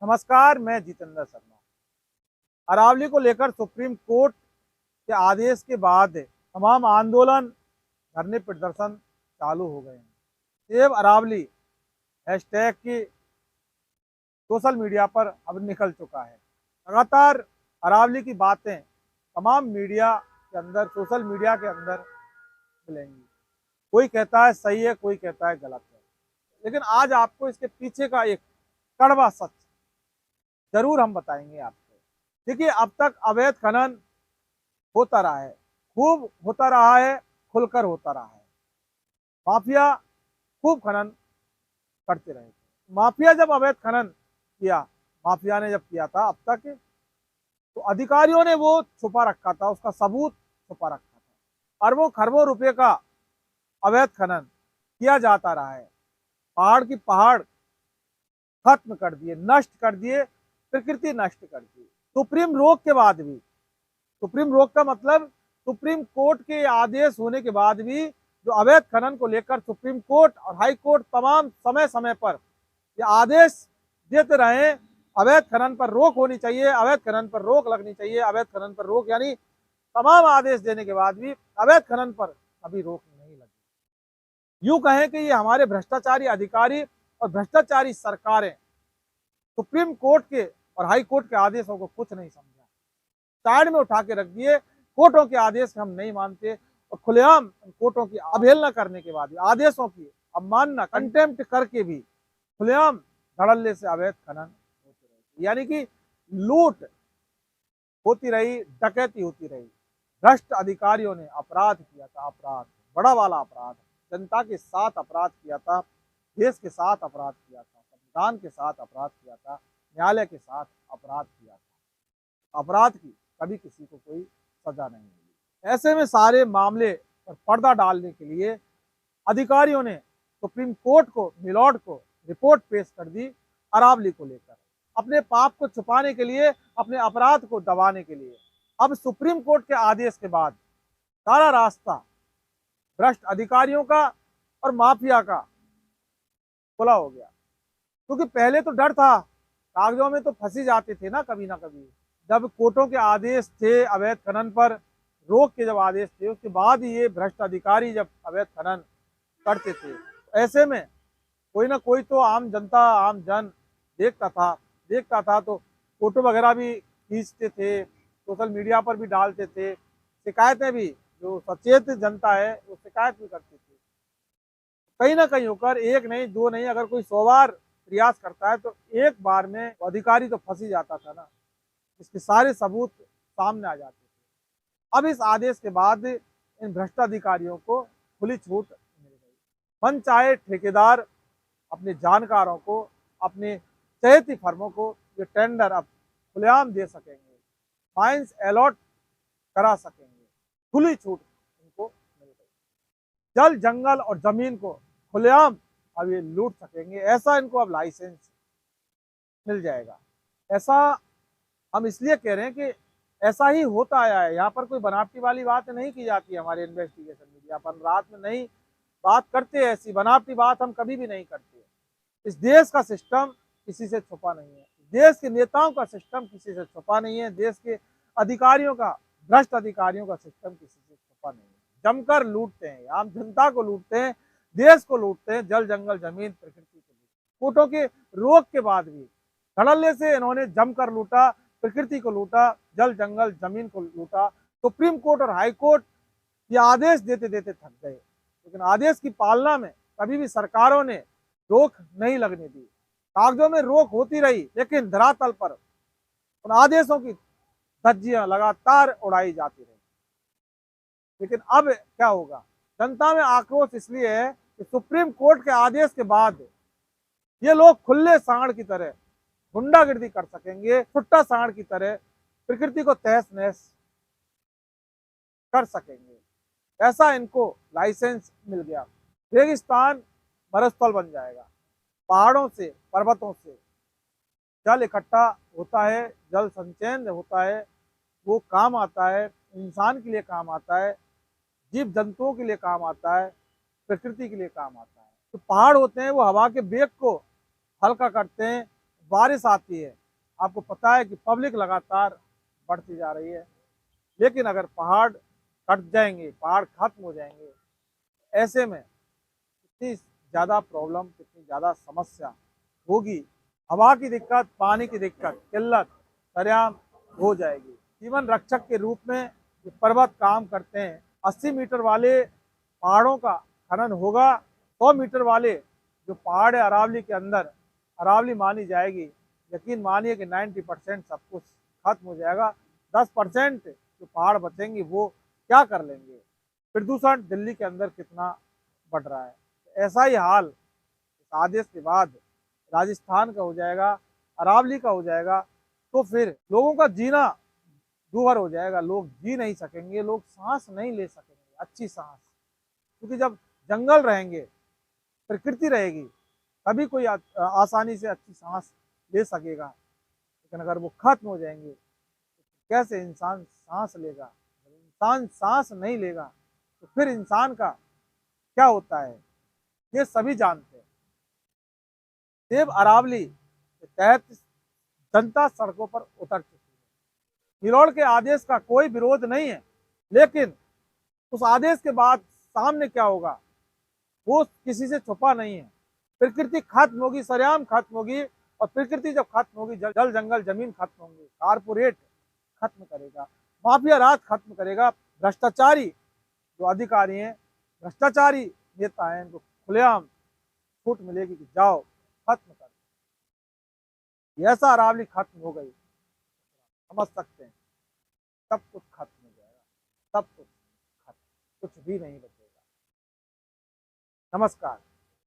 नमस्कार, मैं जितेंद्र शर्मा। अरावली को लेकर सुप्रीम कोर्ट के आदेश के बाद तमाम आंदोलन, धरने प्रदर्शन चालू हो गए हैं। सेव अरावली हैशटैग की सोशल मीडिया पर अब निकल चुका है। लगातार अरावली की बातें तमाम मीडिया के अंदर, सोशल मीडिया के अंदर मिलेंगी। कोई कहता है सही है, कोई कहता है गलत है, लेकिन आज आपको इसके पीछे का एक कड़वा सच जरूर हम बताएंगे आपको। देखिए, अब तक अवैध खनन होता रहा है, खूब होता रहा है, खुलकर होता रहा है। माफिया खूब खनन करते रहे। माफिया जब अवैध खनन किया, माफिया ने जब किया था अब तक, तो अधिकारियों ने वो छुपा रखा था, उसका सबूत छुपा रखा था। अरबों खरबों रुपए का अवैध खनन किया जाता रहा है। पहाड़ की पहाड़ खत्म कर दिए, नष्ट कर दिए, प्रकृति नष्ट कर दी। सुप्रीम रोक के बाद भी, सुप्रीम रोक का मतलब सुप्रीम कोर्ट के आदेश होने के बाद भी जो अवैध खनन को लेकर सुप्रीम कोर्ट और हाई कोर्ट तमाम समय समय पर ये आदेश देते रहे, अवैध खनन पर रोक होनी चाहिए, अवैध खनन पर रोक लगनी चाहिए, अवैध खनन पर रोक, यानी तमाम आदेश देने के बाद भी अवैध खनन पर अभी रोक नहीं लगी। यूं कहें कि ये हमारे भ्रष्टाचारी अधिकारी और भ्रष्टाचारी सरकारें सुप्रीम कोर्ट के और हाई कोर्ट के आदेशों को कुछ नहीं समझा, साइड में उठा के रख दिए। कोर्टों के आदेश हम नहीं मानते और खुलेआम कोर्टों की अवहेलना करने के बाद भी, आदेशों की अवमानना, कंटेम्प्ट करके भी खुलेआम धड़ल्ले से अवैध खनन होते रहे, यानी कि लूट होती रही, डकैती होती रही। भ्रष्ट अधिकारियों ने अपराध किया था, अपराध, बड़ा वाला अपराध, जनता के साथ अपराध किया था, देश के साथ अपराध किया था, संविधान के साथ अपराध किया था, न्यायालय के साथ अपराध किया था। अपराध की कभी किसी को कोई सजा नहीं मिली। ऐसे में सारे मामले पर पर्दा डालने के लिए अधिकारियों ने सुप्रीम कोर्ट को, मिलॉर्ड को रिपोर्ट पेश कर दी अरावली को लेकर, अपने पाप को छुपाने के लिए, अपने अपराध को दबाने के लिए। अब सुप्रीम कोर्ट के आदेश के बाद सारा रास्ता भ्रष्ट अधिकारियों का और माफिया का खुला हो गया, क्योंकि पहले तो डर था, कागजों में तो फंसी जाते थे ना कभी। जब कोर्टों के आदेश थे अवैध खनन पर रोक के, जब आदेश थे उसके बाद ही ये भ्रष्ट अधिकारी जब अवैध खनन करते थे, ऐसे में कोई ना कोई तो आम जनता, आम जन देखता था तो फोटो वगैरह भी खींचते थे, सोशल मीडिया पर भी डालते थे, शिकायतें भी, जो सचेत जनता है वो शिकायत भी करती थी। कहीं ना कहीं होकर, एक नहीं दो नहीं, अगर कोई 100 बार प्रयास करता है तो एक बार में अधिकारी तो फंस ही जाता था ना, इसके सारे सबूत सामने आ जाते थे। अब इस आदेश के बाद इन भ्रष्टाधिकारियों को खुली छूट मिल गई। मन चाहे ठेकेदार अपने जानकारों को, अपने चहेती फर्मों को ये टेंडर अब खुलेआम दे सकेंगे, फाइन्स अलॉट करा सकेंगे, खुली छूट इनको मिल गई। जल, जंगल और जमीन को खुलेआम अब ये लूट सकेंगे, ऐसा इनको अब लाइसेंस मिल जाएगा। ऐसा हम इसलिए कह रहे हैं कि ऐसा ही होता आया है। यहाँ पर कोई बनावटी वाली बात नहीं की जाती है। हमारे इन्वेस्टिगेशन मीडिया पर रात में नहीं बात करते, ऐसी बनावटी बात हम कभी भी नहीं करते। इस देश का सिस्टम किसी से छुपा नहीं है, देश के नेताओं का सिस्टम किसी से छुपा नहीं है, देश के अधिकारियों का, भ्रष्ट अधिकारियों का सिस्टम किसी से छुपा नहीं है। जमकर लूटते हैं, आम जनता को लूटते हैं, देश को लूटते हैं, जल, जंगल, जमीन, प्रकृति को लूटते। कोर्टों के रोक के बाद भी धड़ल्ले से इन्होंने जमकर लूटा, प्रकृति को लूटा, जल, जंगल, जमीन को लूटा। सुप्रीम कोर्ट और हाई कोर्ट ये आदेश देते देते थक गए, लेकिन आदेश की पालना में कभी भी सरकारों ने रोक नहीं लगने दी। कागजों में रोक होती रही, लेकिन धरातल पर उन आदेशों की धज्जियां लगातार उड़ाई जाती रही। लेकिन अब क्या होगा? जनता में आक्रोश इसलिए है कि सुप्रीम कोर्ट के आदेश के बाद ये लोग खुले सांड की तरह गुंडागिर्दी कर सकेंगे, छुट्टा सांड की तरह प्रकृति को तहस नहस कर सकेंगे। ऐसा इनको लाइसेंस मिल गया। रेगिस्तान मरुस्थल बन जाएगा। पहाड़ों से, पर्वतों से जल इकट्ठा होता है, जल संचयन होता है, वो काम आता है, इंसान के लिए काम आता है, जीव जंतुओं के लिए काम आता है, प्रकृति के लिए काम आता है। तो पहाड़ होते हैं वो हवा के वेग को हल्का करते हैं, बारिश आती है, आपको पता है कि पब्लिक लगातार बढ़ती जा रही है, लेकिन अगर पहाड़ कट जाएंगे, पहाड़ खत्म हो जाएंगे, ऐसे में कितनी ज़्यादा प्रॉब्लम, कितनी ज़्यादा समस्या होगी। हवा की दिक्कत, पानी की दिक्कत, किल्लत सरेआम हो जाएगी। जीवन रक्षक के रूप में ये पर्वत काम करते हैं। 80 मीटर वाले पहाड़ों का खनन होगा, 100 मीटर वाले जो पहाड़ है अरावली के अंदर, अरावली मानी जाएगी। यकीन मानिए कि 90% सब कुछ खत्म हो जाएगा। 10% जो पहाड़ बचेंगे वो क्या कर लेंगे। प्रदूषण दिल्ली के अंदर कितना बढ़ रहा है, ऐसा ही हाल इस आदेश के बाद राजस्थान का हो जाएगा, अरावली का हो जाएगा, तो फिर लोगों का जीना दूभर हो जाएगा। लोग जी नहीं सकेंगे, लोग सांस नहीं ले सकेंगे अच्छी सांस, क्योंकि जब जंगल रहेंगे, प्रकृति रहेगी, तभी कोई आसानी से अच्छी सांस ले सकेगा। लेकिन अगर वो खत्म हो जाएंगे तो कैसे इंसान सांस लेगा। जब इंसान सांस नहीं लेगा तो फिर इंसान का क्या होता है, ये सभी जानते हैं। सेव अरावली के तहत जनता सड़कों पर उतर चुकी है। निलोड़ के आदेश का कोई विरोध नहीं है, लेकिन उस आदेश के बाद सामने क्या होगा वो किसी से छुपा नहीं है। प्रकृति खत्म होगी, सरेआम खत्म होगी, और प्रकृति जब खत्म होगी, जल जंगल जमीन खत्म होंगे, कारपोरेट खत्म करेगा, माफिया राज खत्म करेगा, भ्रष्टाचारी जो अधिकारी हैं, भ्रष्टाचारी नेता हैं, इनको खुलेआम छूट मिलेगी कि जाओ खत्म कर। ऐसा अरावली खत्म हो गई, समझ सकते हैं सब कुछ खत्म हो जाएगा, सब कुछ खत्म, कुछ भी नहीं बचेगा। नमस्कार।